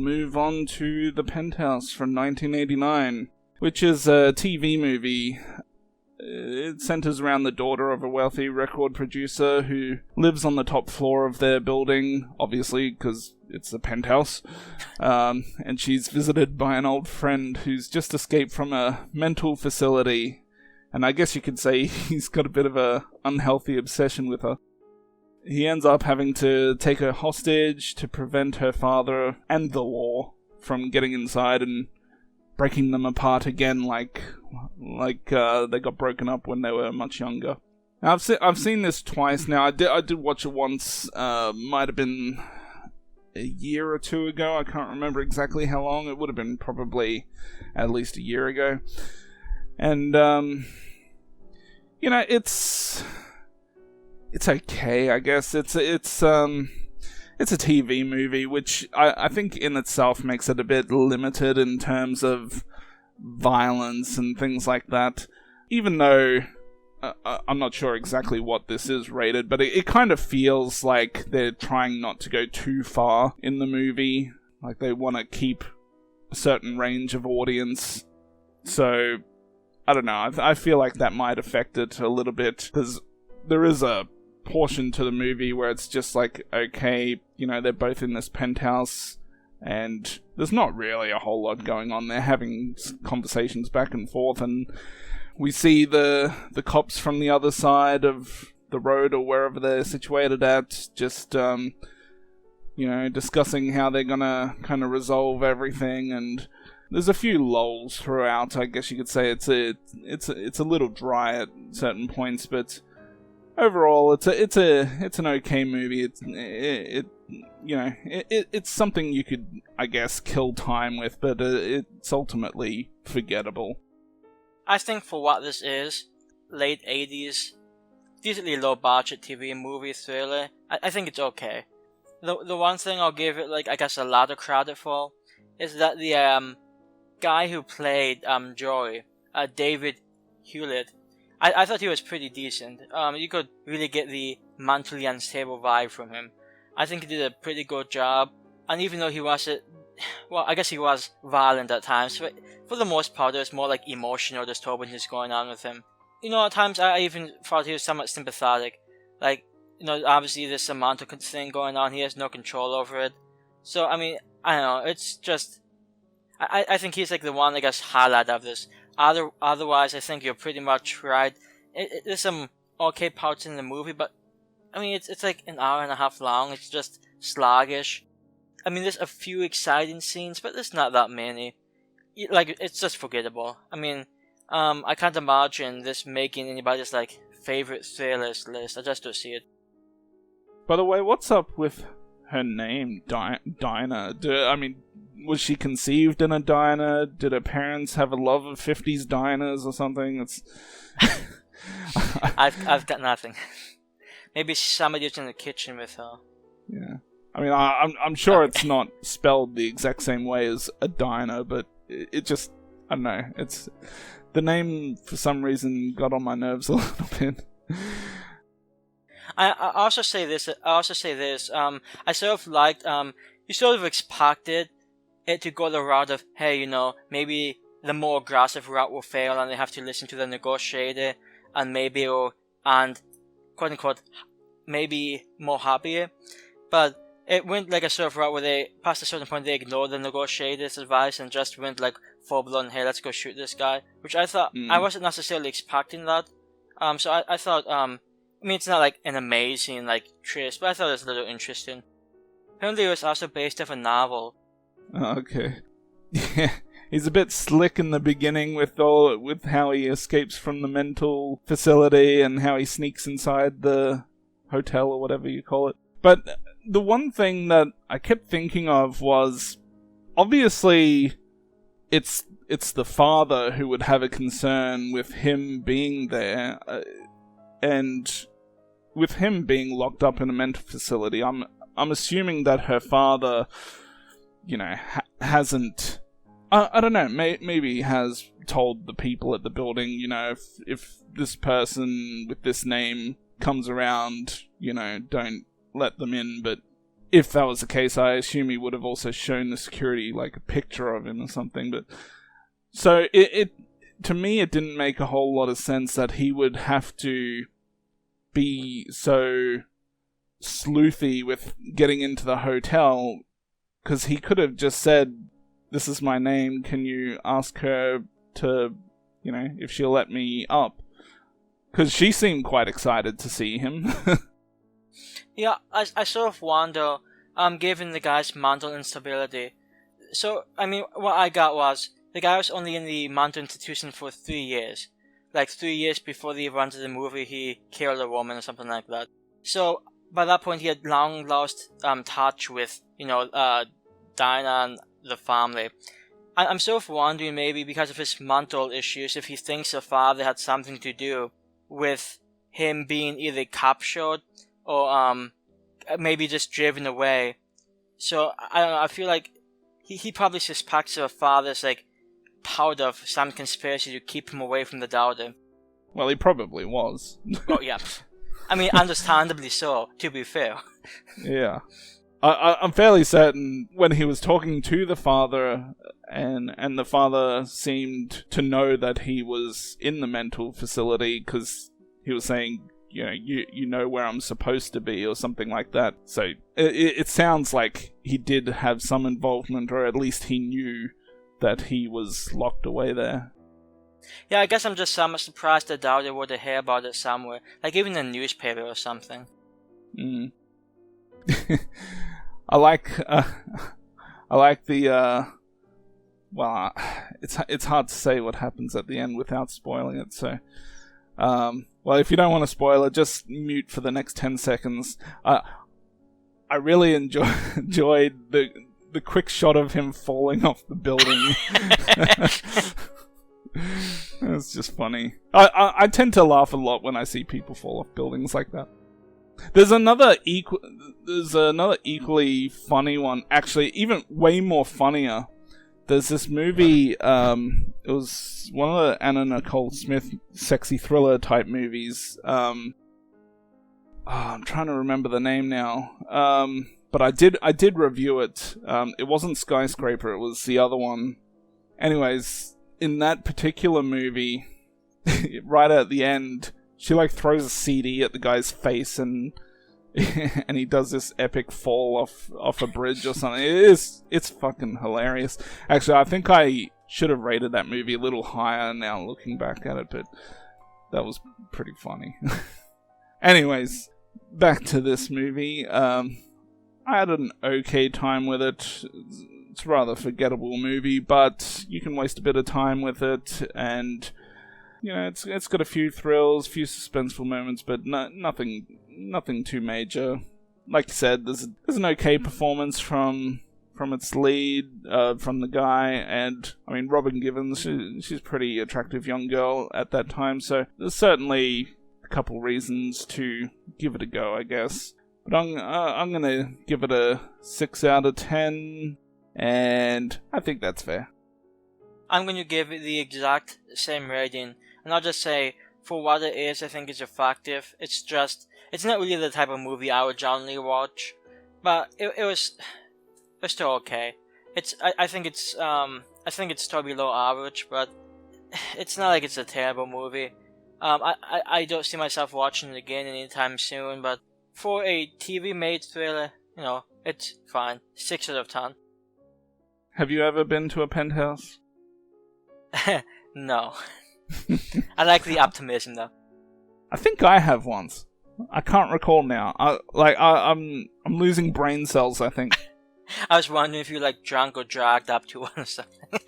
move on to The Penthouse from 1989, which is a TV movie. It centers around the daughter of a wealthy record producer who lives on the top floor of their building, obviously, because it's a penthouse. And she's visited by an old friend who's just escaped from a mental facility. And I guess you could say he's got a bit of a unhealthy obsession with her. He ends up having to take her hostage to prevent her father and the law from getting inside and breaking them apart again, like they got broken up when they were much younger. Now, I've seen this twice now. I did watch it once. Might have been a year or two ago. I can't remember exactly how long. It would have been probably at least a year ago. And it's okay, I guess. It's a TV movie, which I think in itself makes it a bit limited in terms of violence and things like that. Even though I'm not sure exactly what this is rated, but it kind of feels like they're trying not to go too far in the movie. Like they want to keep a certain range of audience. So, I don't know. I feel like that might affect it a little bit, because there is a portion to the movie where it's just like, okay, they're both in this penthouse and there's not really a whole lot going on. They're having conversations back and forth, and we see the cops from the other side of the road or wherever they're situated at, just discussing how they're gonna kind of resolve everything. And there's a few lulls throughout. I guess you could say it's a little dry at certain points, but overall, it's an okay movie. It's something you could, I guess, kill time with, but it's ultimately forgettable. I think for what this is, late 80s, decently low budget TV movie thriller, I think it's okay. The one thing I'll give it, I guess, a lot of credit for is that the guy who played Joey, David Hewlett, I thought he was pretty decent. You could really get the mentally unstable vibe from him. I think he did a pretty good job. And even though he wasn't, well, I guess he was violent at times, but for the most part, there was more emotional disturbance going on with him. At times I even thought he was somewhat sympathetic. Obviously there's some mental thing going on. He has no control over it. So, I don't know. It's just, I think he's the one, I guess, highlight of this. Otherwise, I think you're pretty much right. There's some okay parts in the movie, but it's an hour and a half long. It's just sluggish. There's a few exciting scenes, but there's not that many. It's just forgettable. I can't imagine this making anybody's favorite thrillers list. I just don't see it. By the way, what's up with her name, Dinah? Was she conceived in a diner? Did her parents have a love of 50s diners or something? I've got nothing. Maybe somebody was in the kitchen with her. Yeah. I'm sure it's not spelled the exact same way as a diner, but it just, I don't know. It's the name for some reason got on my nerves a little bit. I also say this. I sort of liked. You sort of expected it to go the route of, hey, maybe the more aggressive route will fail and they have to listen to the negotiator, and maybe quote unquote maybe more happier. But it went a sort of route where they, past a certain point, they ignored the negotiator's advice and just went full blown, hey, let's go shoot this guy. Which I thought, I wasn't necessarily expecting that. So I thought, it's not an amazing twist, but I thought it was a little interesting. Apparently it was also based off a novel. Oh, okay. Yeah, he's a bit slick in the beginning with how he escapes from the mental facility and how he sneaks inside the hotel or whatever you call it. But the one thing that I kept thinking of was, obviously, it's the father who would have a concern with him being there, and with him being locked up in a mental facility. I'm assuming that her father, hasn't. I don't know. Maybe has told the people at the building, if this person with this name comes around, don't let them in. But if that was the case, I assume he would have also shown the security like a picture of him or something. But so it to me, it didn't make a whole lot of sense that he would have to be so sleuthy with getting into the hotel, because he could have just said, "This is my name, can you ask her to, if she'll let me up?" Because she seemed quite excited to see him. Yeah, I sort of wonder, given the guy's mental instability. So, I mean, what I got was, the guy was only in the mental institution for 3 years. Like, 3 years before the event of the movie, he killed a woman or something like that. So, by that point, he had long lost touch with, Dinah and the family. I'm sort of wondering, maybe because of his mental issues, if he thinks the father had something to do with him being either captured or maybe just driven away. So, I don't know, I feel like he probably suspects the father's, like, part of some conspiracy to keep him away from the daughter. Well, he probably was. Oh, yeah. I mean, understandably so, to be fair. Yeah. I'm fairly certain when he was talking to the father, and the father seemed to know that he was in the mental facility, because he was saying, you know where I'm supposed to be, or something like that. So it sounds like he did have some involvement, or at least he knew that he was locked away there. Yeah, I guess I'm just somewhat surprised that Dowdy would hear about it somewhere, like even in a newspaper or something. I like the well, it's hard to say what happens at the end without spoiling it, so well, if you don't want to spoil it, just mute for the next 10 seconds. I really enjoyed the quick shot of him falling off the building. It's just funny. I tend to laugh a lot when I see people fall off buildings like that. There's another equally funny one, actually, even way more funnier. There's this movie, it was one of the Anna Nicole Smith sexy thriller type movies. I'm trying to remember the name now. But I did review it. It wasn't Skyscraper, it was the other one. Anyways, in that particular movie, right at the end, she like throws a CD at the guy's face, and and he does this epic fall off a bridge or something. It's fucking hilarious. Actually, I think I should have rated that movie a little higher now looking back at it, but that was pretty funny. Anyways, back to this movie. I had an okay time with it. It's a rather forgettable movie, but you can waste a bit of time with it, and it's got a few thrills, few suspenseful moments, but nothing too major. Like you said, there's an okay performance from its lead, from the guy, and I mean Robin Givens. She's a pretty attractive young girl at that time, so there's certainly a couple reasons to give it a go, I guess. But I'm gonna give it a 6 out of 10, and I think that's fair. I'm going to give it the exact same rating, and I'll just say, for what it is, I think it's effective. It's not really the type of movie I would generally watch, but it was still okay. I think it's still below average, but it's not like it's a terrible movie. I don't see myself watching it again anytime soon, but for a TV-made thriller, it's fine. 6 out of 10. Have you ever been to a Penthouse? No. I like the optimism, though. I think I have once. I can't recall now. I'm losing brain cells, I think. I was wondering if you drunk or dragged up to one or something.